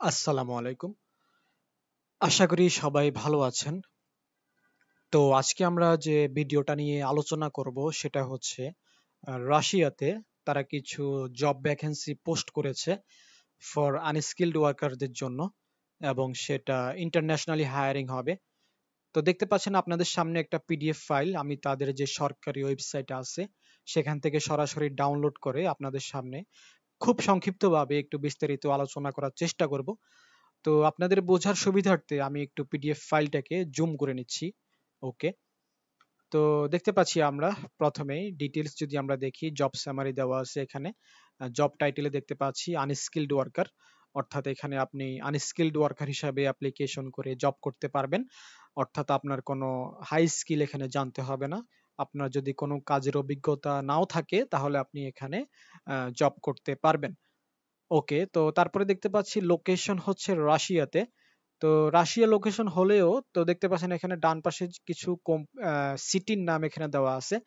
আসসালামু আলাইকুম। আশা করি সবাই ভালো আছেন। তো আজকে আমরা যে ভিডিওটা নিয়ে আলোচনা করব সেটা হচ্ছে রাশিয়াতে তারা কিছু জব ভ্যাকেন্সি পোস্ট করেছে ফর আনস্কিলড ওয়ার্কারদের জন্য এবং সেটা ইন্টারন্যাশনালি হায়ারিং হবে। তো দেখতে পাচ্ছেন আপনাদের সামনে একটা পিডিএফ ফাইল আমি তাদের যে সরকারি ওয়েবসাইট আছে সেখান থেকে সরাসরি ডাউনলোড করে আপনাদের সামনে খুব সংক্ষিপ্তভাবে একটু বিস্তারিত আলোচনা করার চেষ্টা করব। তো আপনাদের বোঝার সুবিধার্থে আমি একটু পিডিএফ ফাইলটাকে জুম করে নিচ্ছি। ওকে, তো দেখতে পাচ্ছি আমরা প্রথমেই ডিটেলস যদি আমরা দেখি, জব সামারি দেওয়া আছে এখানে। জব টাইটেলে দেখতে পাচ্ছি আনস্কিলড ওয়ার্কার, অর্থাৎ এখানে আপনি আনস্কিলড ওয়ার্কার হিসাবে অ্যাপ্লিকেশন করে জব করতে পারবেন। অর্থাৎ আপনার কোনো হাই স্কিল এখানে জানতে হবে না। আপনার যদি কোনো কাজের অভিজ্ঞতা নাও থাকে তাহলে আপনি এখানে জব করতে পারবেন। ওকে, তো তারপরে দেখতে পাচ্ছি লোকেশন হচ্ছে রাশিয়াতে। তো রাশিয়া লোকেশন হলেও তো দেখতে পাচ্ছেন এখানে ডান পাশে কিছু সিটির নাম এখানে দেওয়া আছে।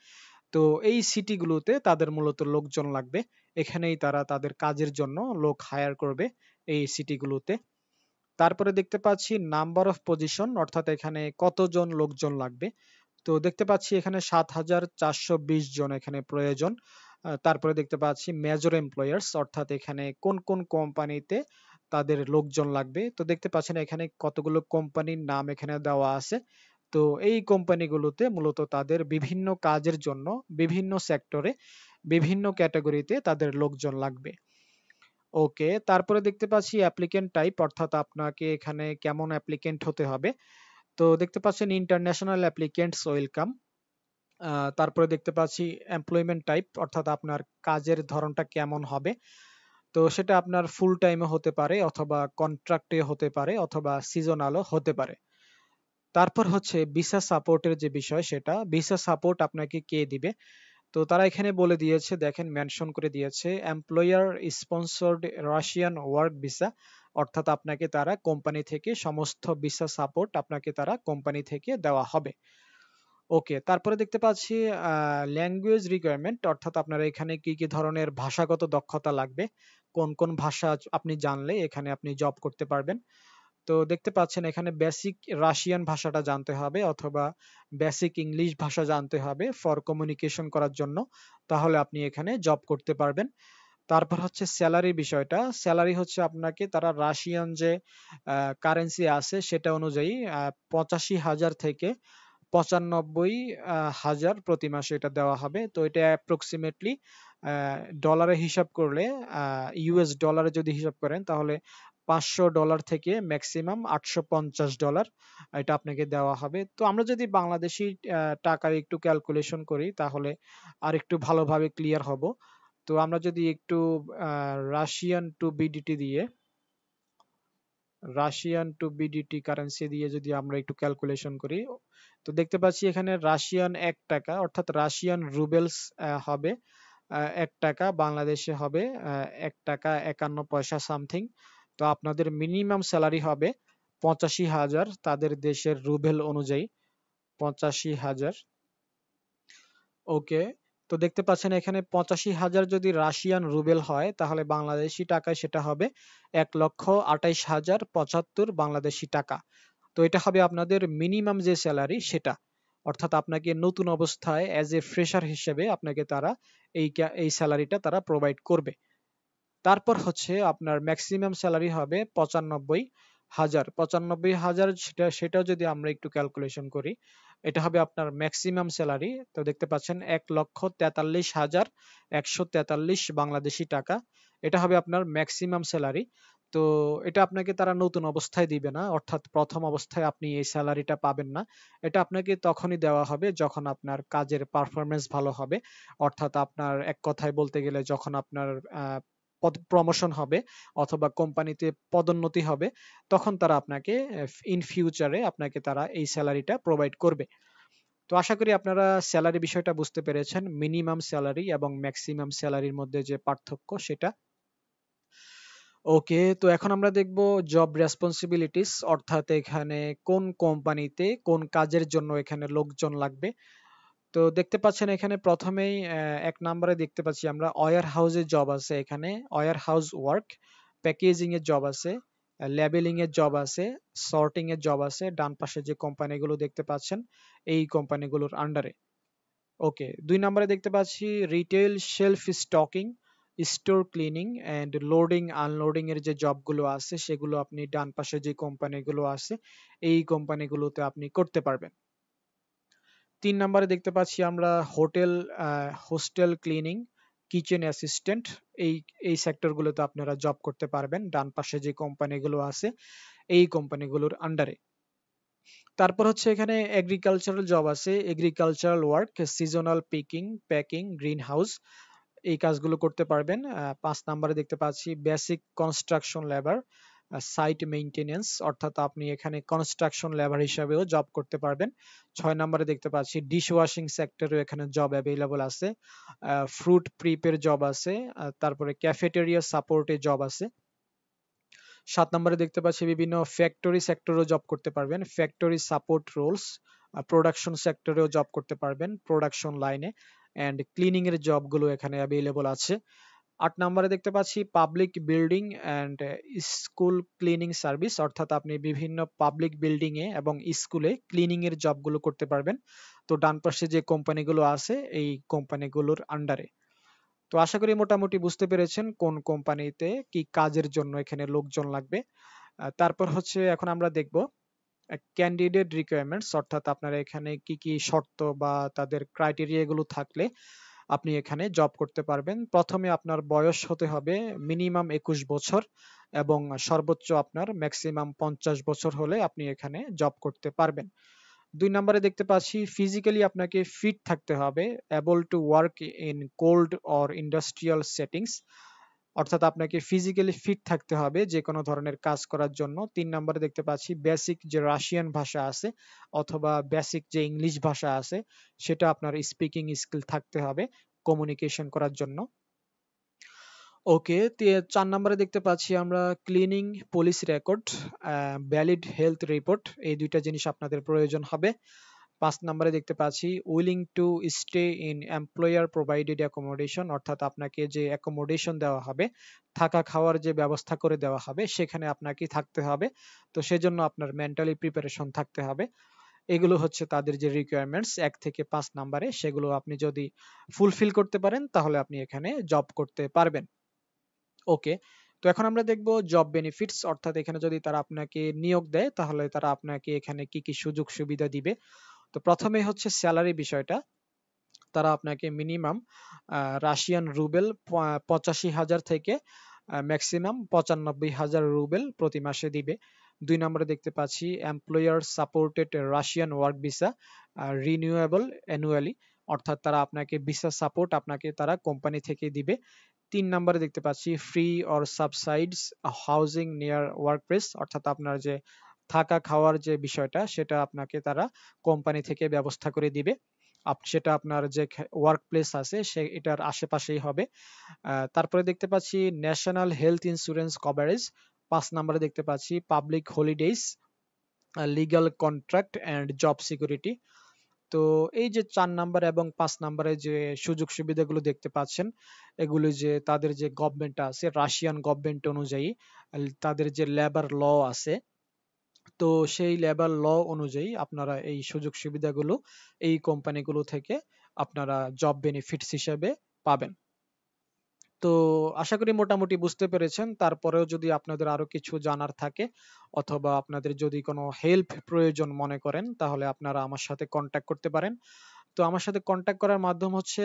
তো এই সিটিগুলোতে তাদের মূলত লোকজন লাগবে। এখানেই তারা তাদের কাজের জন্য লোক হায়ার করবে এই সিটিগুলোতে। তারপরে দেখতে পাচ্ছি নাম্বার অফ পজিশন, অর্থাৎ এখানে কতজন লোকজন লাগবে। তো দেখতে পাচ্ছি এখানে ৭,৪২০ জন এখানে প্রয়োজন। তারপরে দেখতে পাচ্ছি মেজর এমপ্লয়ার্স, অর্থাৎ এখানে কোন কোন কোম্পানিতে তাদের লোকজন লাগবে। তো দেখতে পাচ্ছেন এখানে কতগুলো কোম্পানির নাম এখানে দেওয়া আছে। তো এই কোম্পানিগুলোতে মূলত তাদের বিভিন্ন কাজের জন্য বিভিন্ন সেক্টরে বিভিন্ন ক্যাটাগরিতে তাদের লোকজন লাগবে। ওকে, তারপরে দেখতে পাচ্ছি অ্যাপ্লিকেন্ট টাইপ, অর্থাৎ আপনাকে এখানে কেমন অ্যাপ্লিকেন্ট হতে হবে। তো দেখতে পাচ্ছেন ইন্টারন্যাশনাল অ্যাপ্লিকেন্টস ওয়েলকাম। তারপরে দেখতে পাচ্ছি এমপ্লয়মেন্ট টাইপ, অর্থাৎ আপনার কাজের ধরনটা কেমন হবে। তো সেটা আপনার ফুল টাইমে হতে পারে অথবা কন্ট্রাক্টে হতে পারে অথবা সিজনালও হতে পারে। তারপর হচ্ছে ভিসা সাপোর্টের যে বিষয়, সেটা ভিসা সাপোর্ট আপনাকে কে দিবে। তো তারা এখানে বলে দিয়েছে, দেখেন মেনশন করে দিয়েছে employer sponsored Russian work visa, অর্থাৎ আপনাকে তারা কোম্পানি থেকে সমস্ত ভিসা সাপোর্ট আপনাকে তারা কোম্পানি থেকে দেওয়া হবে। ওকে, তারপরে দেখতে পাচ্ছি ল্যাঙ্গুয়েজ রিকোয়ারমেন্ট, অর্থাৎ আপনার এখানে কি কি ধরনের ভাষাগত দক্ষতা লাগবে, কোন কোন ভাষা আপনি জানলে এখানে আপনি জব করতে পারবেন। তো দেখতে পাচ্ছেন এখানে বেসিক রাশিয়ান ভাষাটা জানতে হবে অথবা বেসিক ইংলিশ ভাষা জানতে হবে ফর কমিউনিকেশন করার জন্য, তাহলে আপনি এখানে জব করতে পারবেন। তারপর হচ্ছে স্যালারি বিষয়টা, স্যালারি হচ্ছে আপনাকে তারা রাশিয়ান যে কারেন্সি আছে সেটা অনুযায়ী ৮৫,০০০ থেকে ৯৫,০০০ প্রতি মাসে এটা দেওয়া হবে। তো এটা অ্যাপ্রক্সিমেটলি ডলারে হিসাব করলে, ইউএস ডলারে যদি হিসাব করেন তাহলে $৫০০ থেকে ম্যাক্সিমাম $৮৫০ এটা আপনাকে দেওয়া হবে। তো আমরা যদি বাংলাদেশি টাকায় একটু ক্যালকুলেশন করি তাহলে আরেকটু ভালোভাবে ক্লিয়ার হব। তো আমরা যদি একটু রাশিয়ান টু বিডিটি দিয়ে কারেন্সি দিয়ে যদি আমরা একটু ক্যালকুলেশন করি, তো দেখতে পাচ্ছি এখানে রাশিয়ান ১ টাকা, অর্থাৎ রাশিয়ান রুবেলস হবে ১ টাকা, বাংলাদেশে হবে ১ টাকা ৫১ পয়সা সামথিং। তো আপনাদের মিনিমাম স্যালারি হবে ৮৫,০০০ তাদের দেশের রুবেল অনুযায়ী, ৮৫,০০০। ওকে, তো দেখতে পাচ্ছেন এখানে ৮৫,০০০ যদি রাশিয়ান রুবেল হয় তাহলে বাংলাদেশি টাকায় সেটা হবে ১,২৮,০৭৫ বাংলাদেশি টাকা। তো এটা হবে আপনাদের মিনিমাম যে স্যালারি সেটা, অর্থাৎ আপনাকে নতুন অবস্থায় অ্যাজ এ ফ্রেশার হিসেবে আপনাকে তারা এই স্যালারিটা তারা প্রোভাইড করবে। তারপর হচ্ছে আপনার ম্যাক্সিমাম স্যালারি হবে ৯৫,০০০। ৯৫,০০০ সেটাও যদি আমরা একটু ক্যালকুলেশন করি, এটা হবে আপনার ম্যাক্সিমাম স্যালারি। তো দেখতে পাচ্ছেন ১,৪৩,১৪৩ বাংলাদেশি টাকা, এটা হবে আপনার ম্যাক্সিমাম স্যালারি। তো এটা আপনাকে তারা নতুন অবস্থায় দিবে না, অর্থাৎ প্রথম অবস্থায় আপনি এই স্যালারিটা পাবেন না। এটা আপনাকে তখনই দেওয়া হবে যখন আপনার কাজের পারফরমেন্স ভালো হবে, অর্থাৎ আপনার এক কথায় বলতে গেলে যখন আপনার প্রমোশন হবে অথবা কোম্পানিতে পদোন্নতি হবে, তখন তারা আপনাকে ইন ফিউচারে আপনাকে তারা এই স্যালারিটা প্রোভাইড করবে। তো আশা করি আপনারা স্যালারি বিষয়টা বুঝতে পেরেছেন, মিনিমাম স্যালারি এবং ম্যাক্সিমাম স্যালারির মধ্যে যে পার্থক্য সেটা। ওকে, তো এখন আমরা দেখব জব রেসপন্সিবিলিটিস, অর্থাৎ এখানে কোন কোম্পানিতে কোন কাজের জন্য এখানে লোকজন লাগবে। তো দেখতে পাচ্ছেন এখানে প্রথমেই ১ নম্বরে দেখতে পাচ্ছি আমরা ওয়্যার হাউসে জব আছে, এখানে ওয়্যার হাউস ওয়ার্ক, প্যাকেজিং এর জব আছে, লেবেলিং এর জব আছে, সর্টিং এর জব আছে। ডান পাশে যে কোম্পানিগুলো দেখতে পাচ্ছেন এই কোম্পানিগুলোর আন্ডারে। ওকে, 2 নম্বরে দেখতে পাচ্ছি retail shelf stocking, store cleaning and loading unloading এর যে জবগুলো আছে সেগুলো আপনি ডান পাশে যে কোম্পানিগুলো আছে এই কোম্পানিগুলোতে আপনি করতে পারবেন। 3 নম্বরে দেখতে পাচ্ছি আমরা হোস্টেল ক্লিনিং, কিচেন অ্যাসিস্ট্যান্ট, এই এই সেক্টরগুলোতে আপনারা জব করতে পারবেন ডান পাশে যে কোম্পানিগুলো আছে এই কোম্পানিগুলোর আন্ডারে। তারপর হচ্ছে এখানে এগ্রিকালচারাল জব আছে, agricultural work, seasonal picking, packing, green house, এই কাজগুলো করতে পারবেন। 5 নম্বরে দেখতে পাচ্ছি basic construction labour, site maintenance, অর্থাৎ আপনি এখানে কনস্ট্রাকশন লেবার হিসাবেও জব করতে পারবেন। 6 নম্বরে দেখতে পাচ্ছি ডিশ ওয়াশিং সেক্টরেও এখানে জব অ্যাভেলেবল আছে, ফ্রুট প্রিপের জব আছে, তারপরে ক্যাফেটেরিয়া সাপোর্টে জব আছে। 7 নম্বরে দেখতে পাচ্ছি বিভিন্ন ফ্যাক্টরি সেক্টরেও জব করতে পারবেন, ফ্যাক্টরি সাপোর্ট রোলস, প্রোডাকশন সেক্টরেও জব করতে পারবেন, প্রোডাকশন লাইনে, এন্ড ক্লিনিং এর জবগুলো এখানে অ্যাভেলেবল আছে। 8 নম্বরে দেখতে পাচ্ছি public building and school cleaning service, অর্থাৎ আপনি বিভিন্ন পাবলিক বিল্ডিং এ এবং স্কুলে ক্লিনিং এর জবগুলো করতে পারবেন। তো ডান পাশে যে কোম্পানিগুলো আছে এই কোম্পানিগুলোর আন্ডারে। তো আশা করি মোটামুটি বুঝতে পেরেছেন কোন কোম্পানিতে কি কাজের জন্য এখানে লোকজন লাগবে। তারপর হচ্ছে এখন আমরা দেখব ক্যান্ডিডেট রিকোয়ারমেন্টস, অর্থাৎ আপনারা এখানে কি কি শর্ত বা তাদের ক্রাইটেরিয়া গুলো থাকলে আপনি এখানে জব করতে পারবেন। প্রথমে আপনার বয়স হতে হবে মিনিমাম 21 বছর এবং সর্বোচ্চ আপনার ম্যাক্সিমাম 50 বছর হলে আপনি এখানে জব করতে পারবেন। 2 নম্বরে দেখতে পাচ্ছি ফিজিক্যালি আপনাকে ফিট থাকতে হবে, able to work in cold or industrial settings, অর্থাৎ আপনাকে ফিজিক্যালি ফিট থাকতে হবে যে কোনো ধরনের কাজ করার জন্য। 3 নম্বরে দেখতে পাচ্ছি বেসিক যে রাশিয়ান ভাষা আছে অথবা বেসিক যে ইংলিশ ভাষা আছে সেটা আপনার স্পিকিং স্কিল থাকতে হবে কমিউনিকেশন করার জন্য। ওকে, 4 নম্বরে দেখতে পাচ্ছি আমরা cleaning police record, valid health report, এই দুইটা জিনিস আপনাদের প্রয়োজন হবে। 5 নম্বরে দেখতে পাচ্ছি willing to stay in employer provided accommodation, অর্থাৎ আপনাকে যে অ্যাকোমোডেশন দেওয়া হবে, থাকা খাওয়ার যে ব্যবস্থা করে দেওয়া হবে সেখানে আপনাকে থাকতে হবে। তো সেজন্য আপনার মেন্টালি প্রিপারেশন থাকতে হবে। এগুলো হচ্ছে তাদের যে রিকোয়ারমেন্টস 1 থেকে 5 নম্বরে, সেগুলো আপনি যদি ফুলফিল করতে পারেন তাহলে আপনি এখানে জব করতে পারবেন। ওকে, তো এখন আমরা দেখব জব বেনিফিটস, অর্থাৎ এখানে যদি তারা আপনাকে নিয়োগ দেয় তাহলে তারা আপনাকে এখানে কি কি সুযোগ সুবিধা দিবে। তো প্রথমে হচ্ছে স্যালারি বিষয়টা, তারা আপনাকে মিনিমাম রাশিয়ান রুবেল 85,000 থেকে ম্যাক্সিমাম 95,000 রুবেল প্রতি মাসে দিবে। 2 নম্বরে দেখতে পাচ্ছি employer supported Russian work visa, renewable annually, অর্থাৎ তারা আপনাকে ভিসা সাপোর্ট আপনাকে তারা কোম্পানি থেকে দিবে। 3 নম্বরে দেখতে পাচ্ছি free or সাবসাইডস housing near workplace, অর্থাৎ আপনার যে থাকা খাওয়ার যে বিষয়টা সেটা আপনাকে তারা কোম্পানি থেকে ব্যবস্থা করে দিবে, সেটা আপনার যে ওয়ার্ক প্লেস আছে সে এটার আশেপাশেই হবে। তারপরে দেখতে পাচ্ছি ন্যাশনাল হেলথ ইন্স্যুরেন্স কভারেজ। 5 নম্বরে দেখতে পাচ্ছি public holidays, legal contract and job security. তো এই যে 4 নম্বর এবং 5 নম্বরে যে সুযোগ সুবিধাগুলো দেখতে পাচ্ছেন এগুলো যে তাদের যে গভর্নমেন্ট আছে রাশিয়ান গভর্নমেন্ট অনুযায়ী তাদের যে লেবার ল আছে, তো সেই লেবার ল অনুযায়ী আপনারা এই সুযোগ সুবিধাগুলো এই কোম্পানিগুলো থেকে আপনারা জব বেনিফিটস হিসেবে পাবেন। তো আশা করি মোটামুটি বুঝতে পেরেছেন। তারপরেও যদি আপনাদের আরো কিছু জানার থাকে অথবা আপনাদের যদি কোনো হেল্প প্রয়োজন মনে করেন তাহলে আপনারা আমার সাথে কন্ট্যাক্ট করতে পারেন। তো আমার সাথে কন্ট্যাক্ট করার মাধ্যম হচ্ছে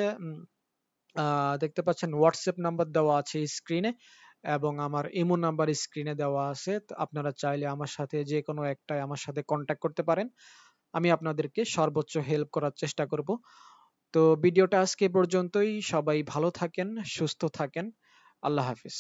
দেখতে পাচ্ছেন হোয়াটসঅ্যাপ নাম্বার দেওয়া আছে স্ক্রিনে এবং আমার ইমো নাম্বার স্ক্রিনে দেওয়া আছে। তো আপনারা চাইলে আমার সাথে যে কোনো একটাই আমার সাথে কন্ট্যাক্ট করতে পারেন, আমি আপনাদেরকে সর্বোচ্চ হেল্প করার চেষ্টা করব। তো ভিডিওটা আজকে এ পর্যন্তই, সবাই ভালো থাকেন, সুস্থ থাকেন, আল্লাহ হাফিজ।